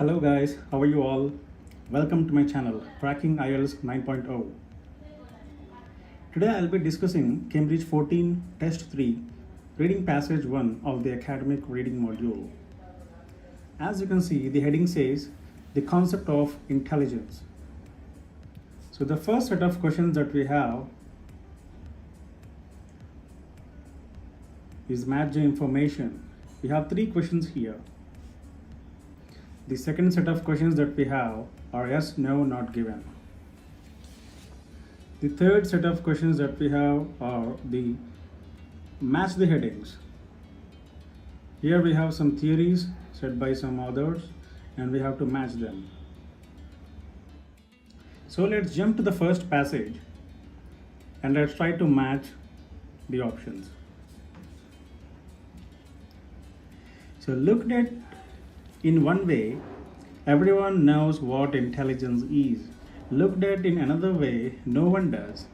Hello guys, how are you all? Welcome to my channel, Cracking IELTS 9.0. Today I'll be discussing Cambridge 14 Test 3 Reading Passage 1 of the Academic Reading module. As you can see, the heading says the concept of intelligence. So the first set of questions that we have is match the information. We have 3 questions here. The second set of questions that we have are yes, no, not given. The third set of questions that we have are the match the headings. Here we have some theories said by some authors and we have to match them. So let's jump to the first passage and let's try to match the options. So looked at in one way, everyone knows what intelligence is. Looked at in another way, no one does.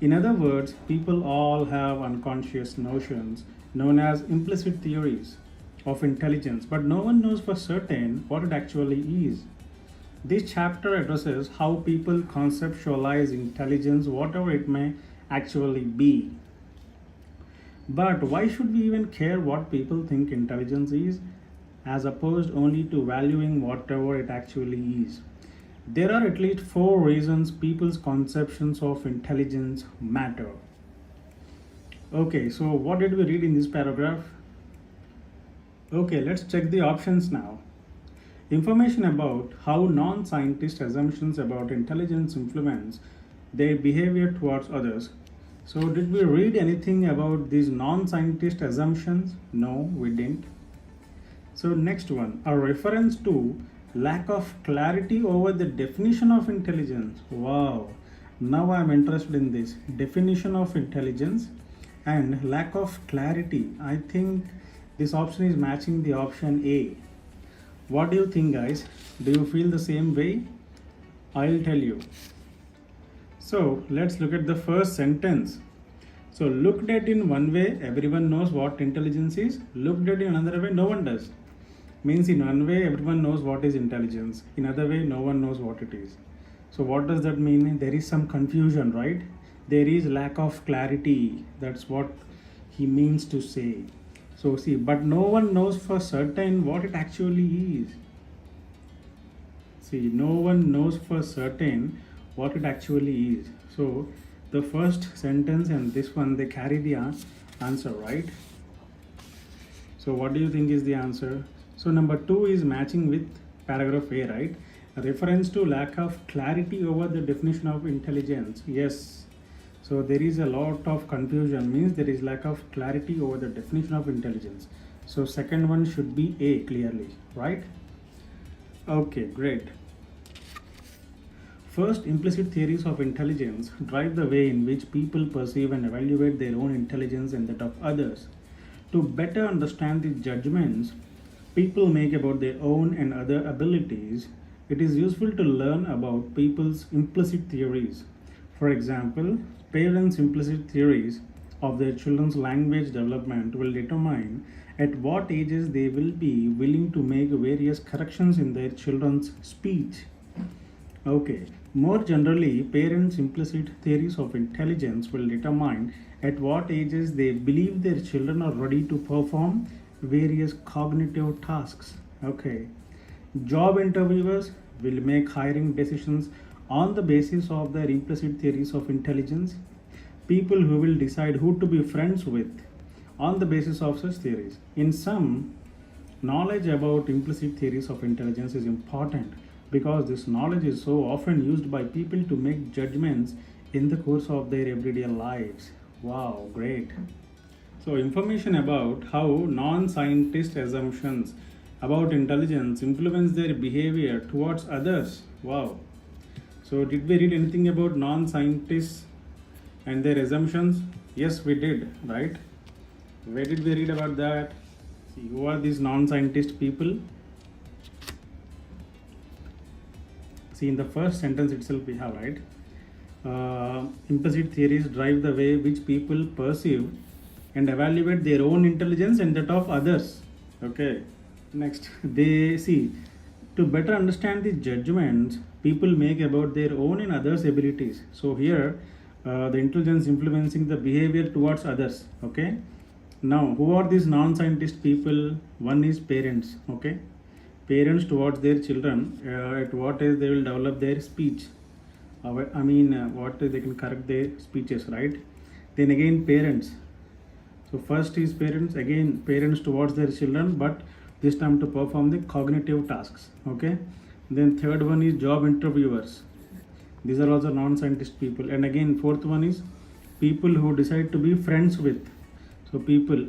In other words, people all have unconscious notions known as implicit theories of intelligence, but no one knows for certain what it actually is. This chapter addresses how people conceptualize intelligence, whatever it may actually be. But why should we even care what people think intelligence is, as opposed only to valuing whatever it actually is? There are at least 4 reasons people's conceptions of intelligence matter. Okay, so what did we read in this paragraph? Okay, let's check the options now. Information about how non-scientist assumptions about intelligence influence their behavior towards others. So did we read anything about these non-scientist assumptions? No, we didn't. So next one, a reference to lack of clarity over the definition of intelligence. Wow, now I'm interested in this. Definition of intelligence and lack of clarity. I think this option is matching the option A. What do you think, guys? Do you feel the same way? I'll tell you. So let's look at the first sentence. So looked at in one way, everyone knows what intelligence is. Looked at in another way, no one does. Means in one way, everyone knows what is intelligence. In other way, no one knows what it is. So what does that mean? There is some confusion, right? There is lack of clarity. That's what he means to say. So see, but no one knows for certain what it actually is. See, no one knows for certain what it actually is. So the first sentence and this one, they carry the answer, right? So what do you think is the answer? So number 2 is matching with paragraph A, right? A reference to lack of clarity over the definition of intelligence. Yes. So there is a lot of confusion, means there is lack of clarity over the definition of intelligence. So second one should be A clearly, right? Okay, great. First, implicit theories of intelligence drive the way in which people perceive and evaluate their own intelligence and that of others. To better understand the judgments people make about their own and other abilities, it is useful to learn about people's implicit theories. For example, parents' implicit theories of their children's language development will determine at what ages they will be willing to make various corrections in their children's speech. Okay, more generally, parents' implicit theories of intelligence will determine at what ages they believe their children are ready to perform various cognitive tasks. Okay, job interviewers will make hiring decisions on the basis of their implicit theories of intelligence. People who will decide who to be friends with on the basis of such theories. In sum, knowledge about implicit theories of intelligence is important because this knowledge is so often used by people to make judgments in the course of their everyday lives. Wow, great. So information about how non-scientist assumptions about intelligence influence their behavior towards others. Wow. So did we read anything about non-scientists and their assumptions? Yes, we did, right? Where did we read about that? See, who are these non-scientist people? See, in the first sentence itself we have, right? Implicit theories drive the way which people perceive and evaluate their own intelligence and that of others. Okay, next, they see To better understand the judgments people make about their own and others' abilities. So here, the intelligence influencing the behavior towards others. Okay. Now, who are these non-scientist people? One is parents. Okay. Parents towards their children. At what age they will develop their speech. What they can correct their speeches, right? Then again, parents. So first is parents, again parents towards their children, but this time to perform the cognitive tasks. Okay. Then third one is job interviewers. These are also non-scientist people. And again fourth one is people who decide to be friends with. So people,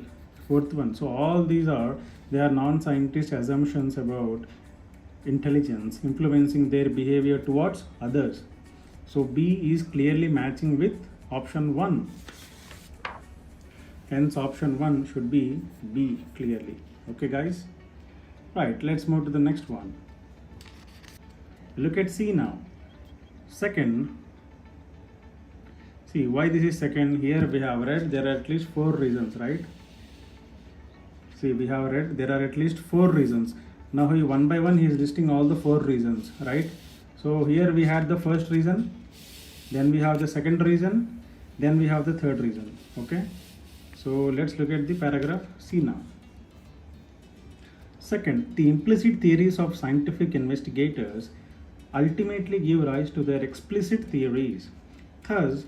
fourth one. So all these are, they are non-scientist assumptions about intelligence influencing their behavior towards others. So B is clearly matching with option 1. Hence option 1 should be B clearly. Okay guys. Right, let's move to the next one. Look at C now. Second, see why this is second. Here we have read there are at least 4 reasons, right? See, we have read there are at least 4 reasons. Now he one by one he is listing all the 4 reasons, right? So here we had the first reason, then we have the second reason, then we have the third reason. Okay. So let's look at the paragraph C now. Second, the implicit theories of scientific investigators ultimately give rise to their explicit theories. Thus,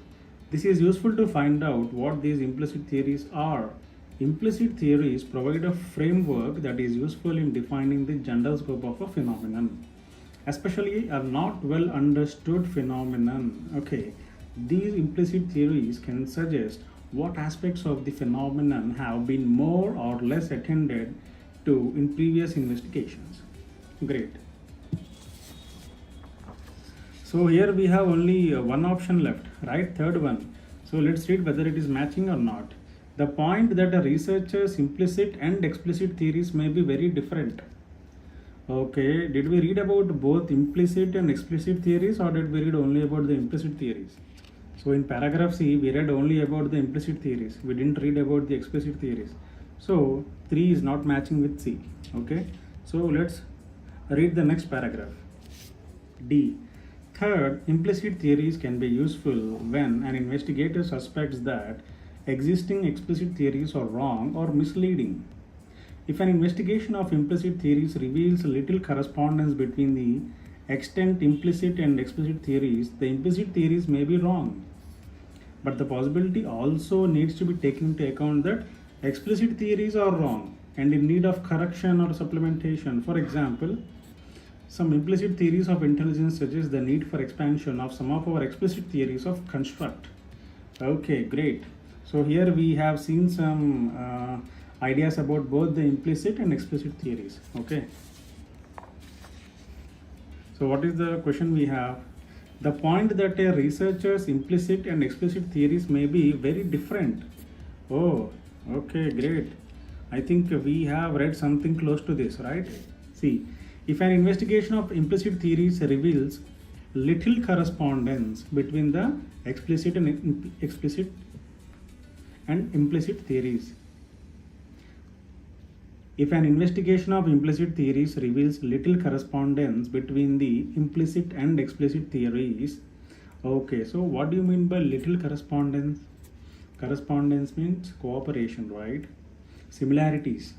this is useful to find out what these implicit theories are. Implicit theories provide a framework that is useful in defining the general scope of a phenomenon, especially a not well understood phenomenon. Okay, these implicit theories can suggest what aspects of the phenomenon have been more or less attended to in previous investigations. Great. So here we have only one option left, right? Third one. So let's read whether it is matching or not. The point that a researcher's implicit and explicit theories may be very different. Okay, did we read about both implicit and explicit theories, or did we read only about the implicit theories? So in paragraph C, we read only about the implicit theories. We didn't read about the explicit theories. So 3 is not matching with C. Okay. So let's read the next paragraph. D. Third, implicit theories can be useful when an investigator suspects that existing explicit theories are wrong or misleading. If an investigation of implicit theories reveals little correspondence between the extant implicit and explicit theories, the implicit theories may be wrong. But the possibility also needs to be taken into account that explicit theories are wrong and in need of correction or supplementation. For example, some implicit theories of intelligence suggest the need for expansion of some of our explicit theories of construct. Okay, great. So here we have seen some ideas about both the implicit and explicit theories. Okay. So what is the question we have? The point that a researcher's implicit and explicit theories may be very different. Oh, okay, great. I think we have read something close to this, right? See, if an investigation of implicit theories reveals little correspondence between the explicit and implicit theories. If an investigation of implicit theories reveals little correspondence between the implicit and explicit theories, okay, so what do you mean by little correspondence? Correspondence means cooperation, right? Similarities.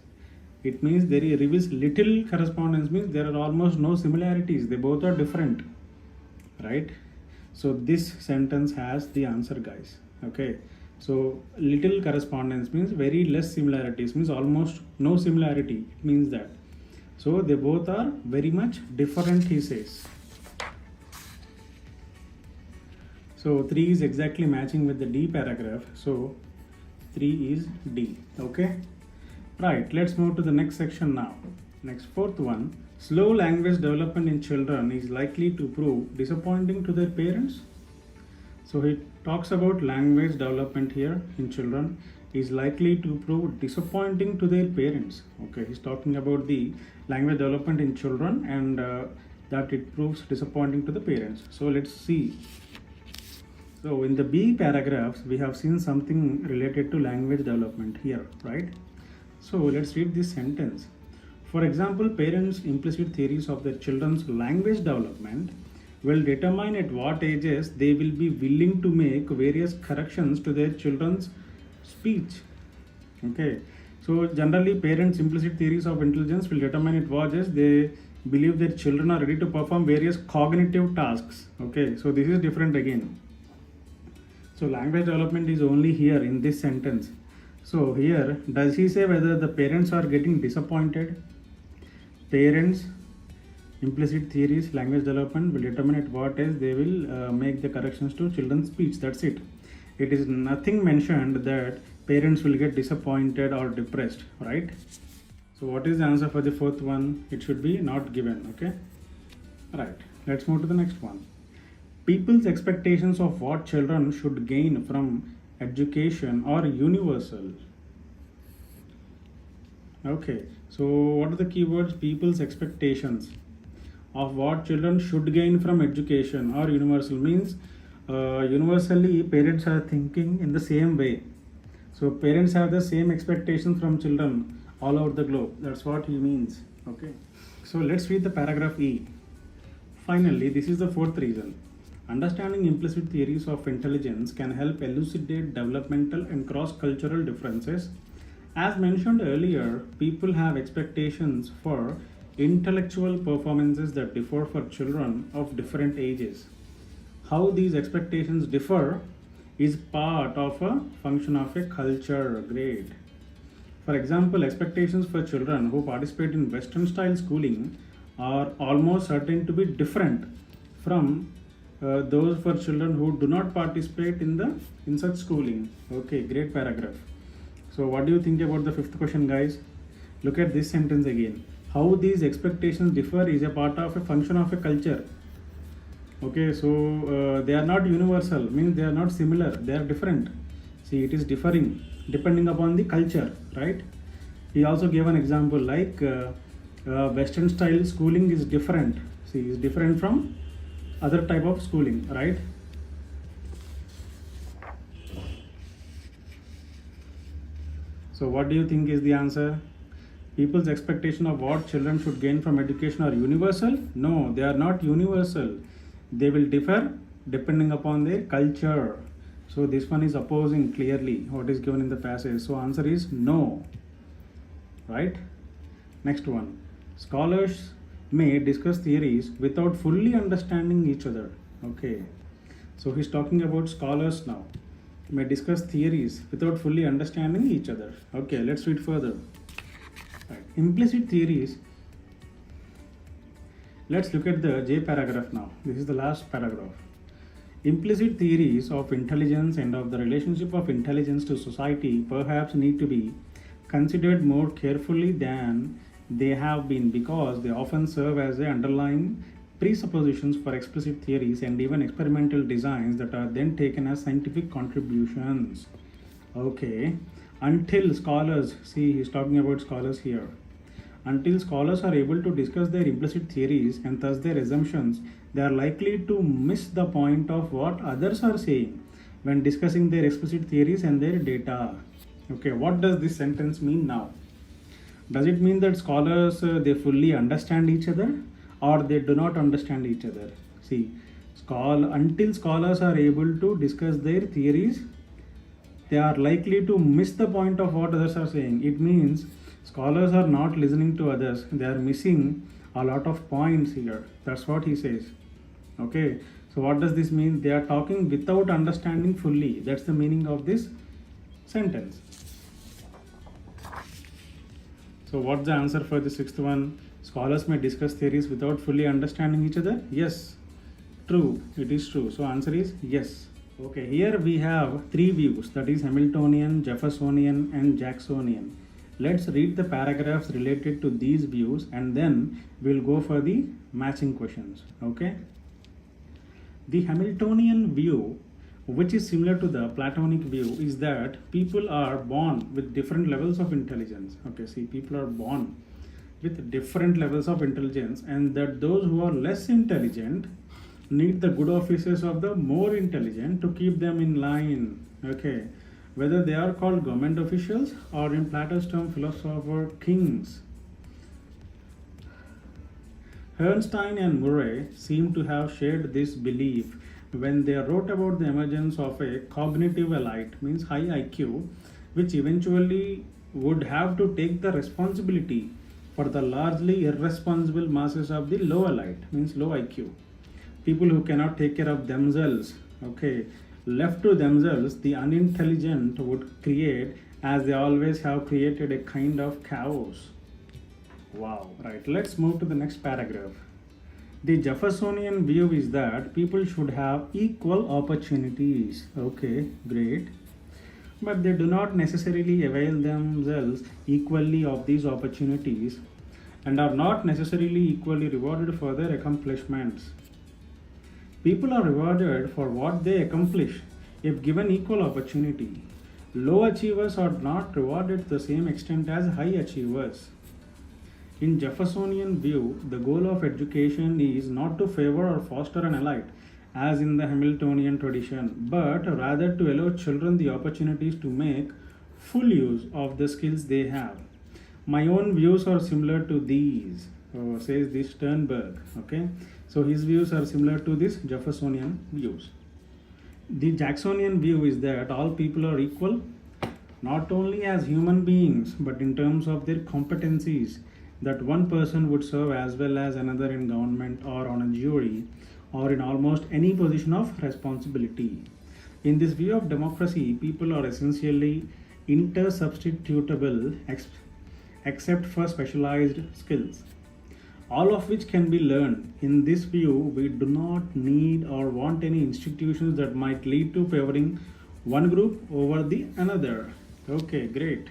It means there reveals little correspondence means there are almost no similarities. They both are different, right? So this sentence has the answer, guys. Okay. So little correspondence means very less similarities, means almost no similarity. It means that. So they both are very much different, he says. So 3 is exactly matching with the D paragraph. So 3 is D. Okay. Right. Let's move to the next section now. Next, fourth one. Slow language development in children is likely to prove disappointing to their parents. So he talks about language development here in children is likely to prove disappointing to their parents. Okay, he's talking about the language development in children and that it proves disappointing to the parents. So let's see. So in the B paragraphs, we have seen something related to language development here, right? So let's read this sentence. For example, parents' implicit theories of their children's language development will determine at what ages they will be willing to make various corrections to their children's speech. Okay, so generally, parents' implicit theories of intelligence will determine at what age they believe their children are ready to perform various cognitive tasks. Okay, so this is different again. So language development is only here in this sentence. So here, does he say whether the parents are getting disappointed? Parents, implicit theories, language development will determine at what age they will make the corrections to children's speech. That's it. It is nothing mentioned that parents will get disappointed or depressed, right? So what is the answer for the fourth one? It should be not given, okay? Right, let's move to the next one. People's expectations of what children should gain from education are universal. Okay, so what are the keywords? People's expectations of what children should gain from education or universal means universally parents are thinking in the same way. So parents have the same expectations from children all over the globe. That's what he means. Okay, so let's read the paragraph E. Finally, this is the fourth reason. Understanding implicit theories of intelligence can help elucidate developmental and cross-cultural differences. As mentioned earlier, people have expectations for intellectual performances that differ for children of different ages. How these expectations differ is part of a function of a culture. Great. For example, expectations for children who participate in Western style schooling are almost certain to be different from those for children who do not participate in such schooling. Okay, great paragraph. So what do you think about the fifth question, guys? Look at this sentence again. How these expectations differ is a part of a function of a culture. Okay, so they are not universal, means they are not similar, they are different. See, it is differing depending upon the culture, right? He also gave an example like Western style schooling is different. See, is different from other type of schooling, right? So what do you think is the answer? People's expectation of what children should gain from education are universal? No, they are not universal. They will differ depending upon their culture. So this one is opposing clearly what is given in the passage. So answer is no, right? Next one. Scholars may discuss theories without fully understanding each other. Okay, so he's talking about scholars now. May discuss theories without fully understanding each other. Okay, let's read further. Right. Implicit theories. Let's look at the J paragraph now. This is the last paragraph. Implicit theories of intelligence and of the relationship of intelligence to society perhaps need to be considered more carefully than they have been because they often serve as the underlying presuppositions for explicit theories and even experimental designs that are then taken as scientific contributions. Okay, until scholars, see, he's talking about scholars here. Until scholars are able to discuss their implicit theories and thus their assumptions, they are likely to miss the point of what others are saying when discussing their explicit theories and their data. Okay, what does this sentence mean now? Does it mean that scholars they fully understand each other or they do not understand each other? See, until scholars are able to discuss their theories, they are likely to miss the point of what others are saying. It means scholars are not listening to others. They are missing a lot of points here. That's what he says. Okay, so what does this mean? They are talking without understanding fully. That's the meaning of this sentence. So what's the answer for the sixth one? Scholars may discuss theories without fully understanding each other? Yes, true, it is true. So answer is yes. Okay, here we have three views, that is Hamiltonian, Jeffersonian and Jacksonian. Let's read the paragraphs related to these views and then we'll go for the matching questions. Okay. The Hamiltonian view, which is similar to the Platonic view, is that people are born with different levels of intelligence. Okay, see, people are born with different levels of intelligence and that those who are less intelligent need the good offices of the more intelligent to keep them in line. Okay, whether they are called government officials or in Plato's term philosopher kings. Bernstein and Murray seem to have shared this belief when they wrote about the emergence of a cognitive elite, means high IQ, which eventually would have to take the responsibility for the largely irresponsible masses of the low elite, means low IQ. People who cannot take care of themselves, okay, left to themselves, the unintelligent would create, as they always have created, a kind of chaos. Wow, right. Let's move to the next paragraph. The Jeffersonian view is that people should have equal opportunities. Okay, great. But they do not necessarily avail themselves equally of these opportunities and are not necessarily equally rewarded for their accomplishments. People are rewarded for what they accomplish if given equal opportunity. Low achievers are not rewarded to the same extent as high achievers. In Jeffersonian view, the goal of education is not to favor or foster an elite, as in the Hamiltonian tradition, but rather to allow children the opportunities to make full use of the skills they have. My own views are similar to these, says this Sternberg. Okay, so his views are similar to this Jeffersonian views. The Jacksonian view is that all people are equal, not only as human beings, but in terms of their competencies, that one person would serve as well as another in government or on a jury or in almost any position of responsibility. In this view of democracy, people are essentially intersubstitutable except for specialized skills, all of which can be learned. In this view, we do not need or want any institutions that might lead to favoring one group over the another. Okay, great.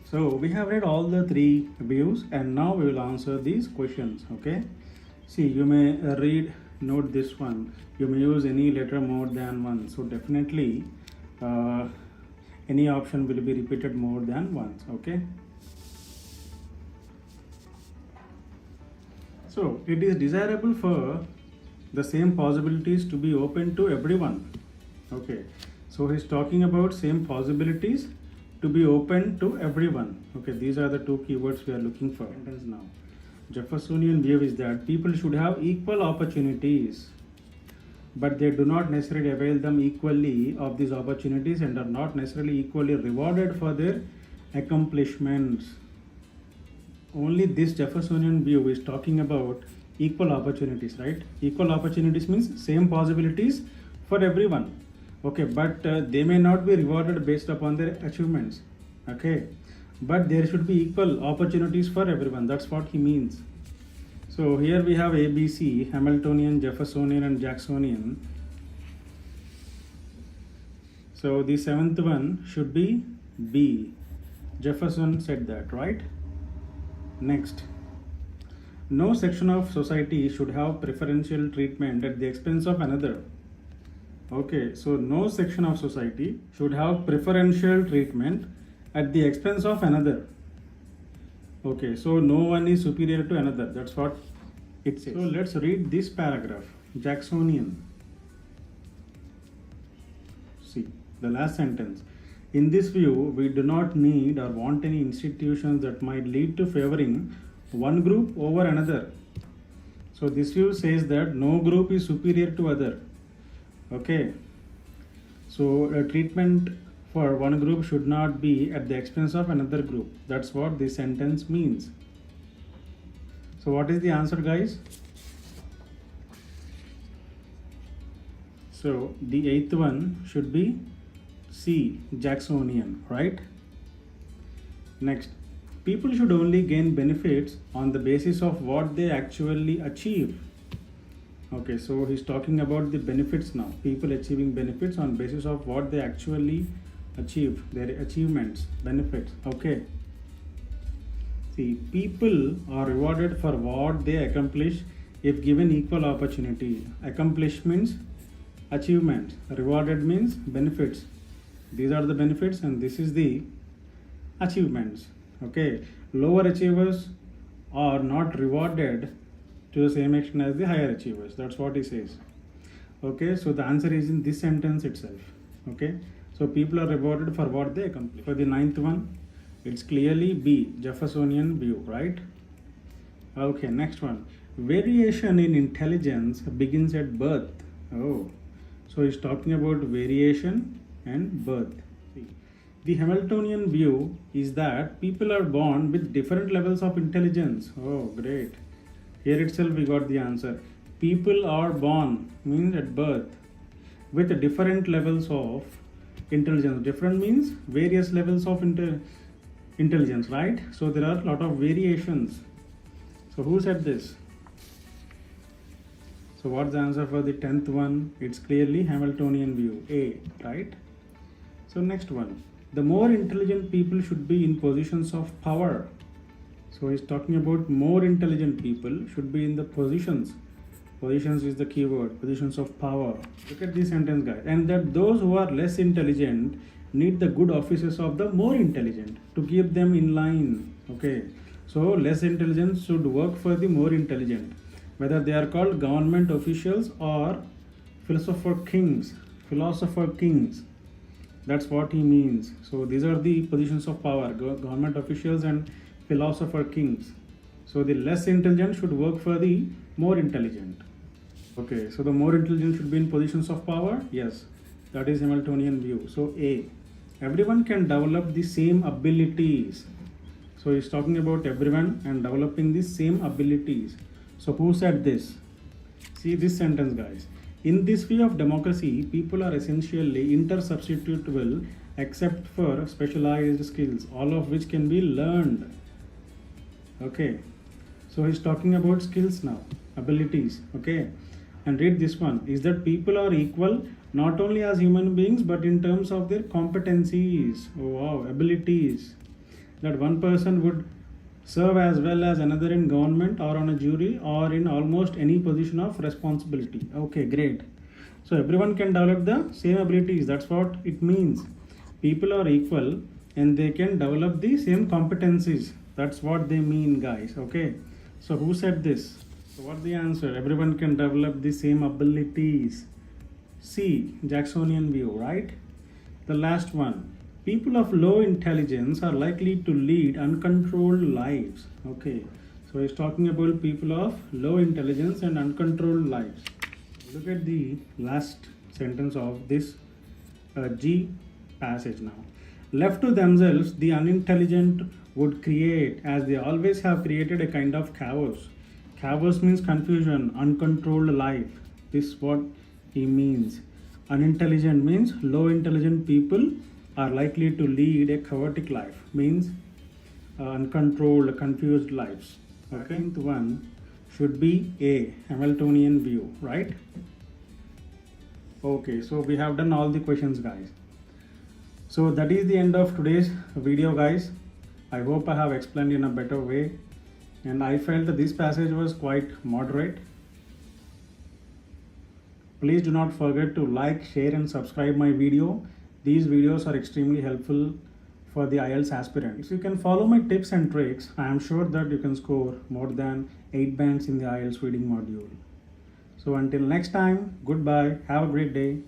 So we have read all the three views and now we will answer these questions. Okay, see, you may note this one, you may use any letter more than one, so definitely any option will be repeated more than once. Okay, so it is desirable for the same possibilities to be open to everyone. Okay, so he's talking about same possibilities to be open to everyone. Okay, these are the two keywords we are looking for. Sentence now. Jeffersonian view is that people should have equal opportunities, but they do not necessarily avail them equally of these opportunities and are not necessarily equally rewarded for their accomplishments. Only this Jeffersonian view is talking about equal opportunities, right? Equal opportunities means same possibilities for everyone. Okay, but they may not be rewarded based upon their achievements. Okay, but there should be equal opportunities for everyone. That's what he means. So here we have ABC, Hamiltonian, Jeffersonian and Jacksonian. So the seventh one should be B. Jefferson said that, right? Next, no section of society should have preferential treatment at the expense of another. Okay, so no section of society should have preferential treatment at the expense of another. Okay, so no one is superior to another. That's what it says. So let's read this paragraph. Jacksonian. See, the last sentence. In this view, we do not need or want any institutions that might lead to favoring one group over another. So this view says that no group is superior to other. Okay, so a treatment for one group should not be at the expense of another group. That's what this sentence means. So what is the answer, guys? So the eighth one should be C, Jacksonian, right? Next, people should only gain benefits on the basis of what they actually achieve. Okay, so he's talking about the benefits now. People achieving benefits on basis of what they actually achieve, their achievements, benefits. Okay. See, people are rewarded for what they accomplish if given equal opportunity. Accomplish means achievements. Rewarded means benefits. These are the benefits and this is the achievements. Okay. Lower achievers are not rewarded to the same extent as the higher achievers. That's what he says. Okay, so the answer is in this sentence itself. Okay, so people are rewarded for what they accomplish. For the ninth one, it's clearly B, Jeffersonian view, right? Okay, next one. Variation in intelligence begins at birth. Oh, so he's talking about variation and birth. See, the Hamiltonian view is that people are born with different levels of intelligence. Oh, great. Here itself we got the answer. People are born means at birth with different levels of intelligence. Different means various levels of intelligence, right? So there are a lot of variations. So who said this? So what's the answer for the 10th one? It's clearly Hamiltonian view, A, right? So next one. The more intelligent people should be in positions of power. So he's talking about more intelligent people should be in the positions. Positions is the keyword, positions of power. Look at this sentence, guys. And that those who are less intelligent need the good offices of the more intelligent to keep them in line. Okay. So less intelligent should work for the more intelligent, whether they are called government officials or philosopher kings. Philosopher kings. That's what he means. So these are the positions of power, government officials and philosopher kings. So the less intelligent should work for the more intelligent. Okay, so the more intelligent should be in positions of power. Yes, that is Hamiltonian view. So A, everyone can develop the same abilities. So he's talking about everyone and developing the same abilities. So who said this? See this sentence, guys. In this view of democracy, people are essentially intersubstitutable except for specialized skills, all of which can be learned. Okay, so he's talking about skills now, abilities. Okay, and read this one. Is that people are equal not only as human beings but in terms of their competencies. Oh, wow, abilities. That one person would serve as well as another in government or on a jury or in almost any position of responsibility. Okay, great. So everyone can develop the same abilities. That's what it means. People are equal and they can develop the same competencies. That's what they mean, guys. Okay. So who said this? So what's the answer? Everyone can develop the same abilities. C, Jacksonian view, right? The last one. People of low intelligence are likely to lead uncontrolled lives. Okay, so he's talking about people of low intelligence and uncontrolled lives. Look at the last sentence of this G passage now. Left to themselves, the unintelligent would create, as they always have created, a kind of chaos. Chaos means confusion, uncontrolled life. This is what he means. Unintelligent means low intelligent people are likely to lead a chaotic life, means uncontrolled, confused lives. Okay, the one should be A, Hamiltonian view, right? Okay, so we have done all the questions, guys. So that is the end of today's video, guys. I hope I have explained in a better way, and I felt that this passage was quite moderate. Please do not forget to like, share and subscribe my video. These videos are extremely helpful for the IELTS aspirant. If you can follow my tips and tricks, I am sure that you can score more than 8 bands in the IELTS reading module. So until next time, goodbye, have a great day.